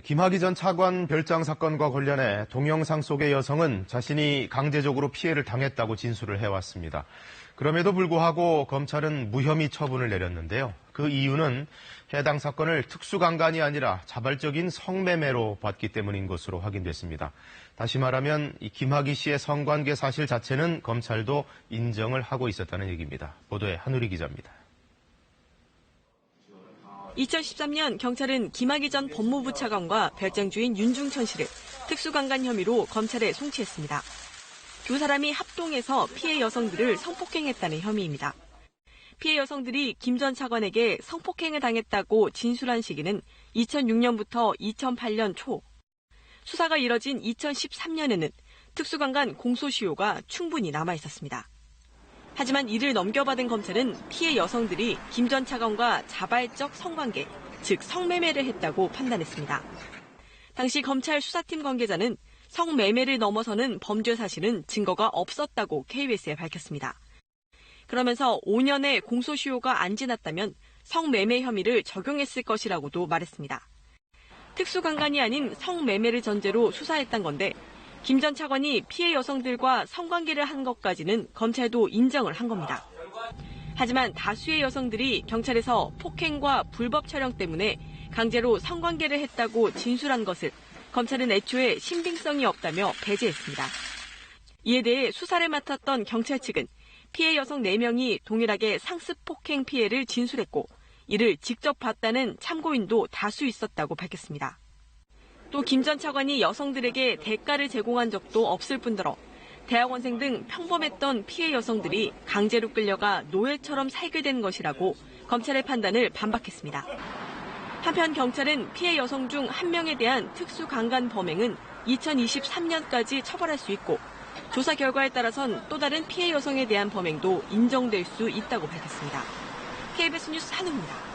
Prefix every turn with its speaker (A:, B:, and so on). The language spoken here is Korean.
A: 김학의 전 차관 별장 사건과 관련해 동영상 속의 여성은 자신이 강제적으로 피해를 당했다고 진술을 해왔습니다. 그럼에도 불구하고 검찰은 무혐의 처분을 내렸는데요. 그 이유는 해당 사건을 특수강간이 아니라 자발적인 성매매로 봤기 때문인 것으로 확인됐습니다. 다시 말하면 이 김학의 씨의 성관계 사실 자체는 검찰도 인정을 하고 있었다는 얘기입니다. 보도에 한우리 기자입니다.
B: 2013년 경찰은 김학의 전 법무부 차관과 별장주인 윤중천 씨를 특수강간 혐의로 검찰에 송치했습니다. 두 사람이 합동해서 피해 여성들을 성폭행했다는 혐의입니다. 피해 여성들이 김 전 차관에게 성폭행을 당했다고 진술한 시기는 2006년부터 2008년 초. 수사가 이뤄진 2013년에는 특수강간 공소시효가 충분히 남아있었습니다. 하지만 이를 넘겨받은 검찰은 피해 여성들이 김 전 차관과 자발적 성관계, 즉 성매매를 했다고 판단했습니다. 당시 검찰 수사팀 관계자는 성매매를 넘어서는 범죄 사실은 증거가 없었다고 KBS에 밝혔습니다. 그러면서 5년의 공소시효가 안 지났다면 성매매 혐의를 적용했을 것이라고도 말했습니다. 특수강간이 아닌 성매매를 전제로 수사했던 건데 김 전 차관이 피해 여성들과 성관계를 한 것까지는 검찰도 인정을 한 겁니다. 하지만 다수의 여성들이 경찰에서 폭행과 불법 촬영 때문에 강제로 성관계를 했다고 진술한 것을 검찰은 애초에 신빙성이 없다며 배제했습니다. 이에 대해 수사를 맡았던 경찰 측은 피해 여성 4명이 동일하게 상습 폭행 피해를 진술했고 이를 직접 봤다는 참고인도 다수 있었다고 밝혔습니다. 또 김 전 차관이 여성들에게 대가를 제공한 적도 없을 뿐더러 대학원생 등 평범했던 피해 여성들이 강제로 끌려가 노예처럼 살게 된 것이라고 검찰의 판단을 반박했습니다. 한편 경찰은 피해 여성 중 1명에 대한 특수강간 범행은 2023년까지 처벌할 수 있고 조사 결과에 따라선 또 다른 피해 여성에 대한 범행도 인정될 수 있다고 밝혔습니다. KBS 뉴스 한우입니다.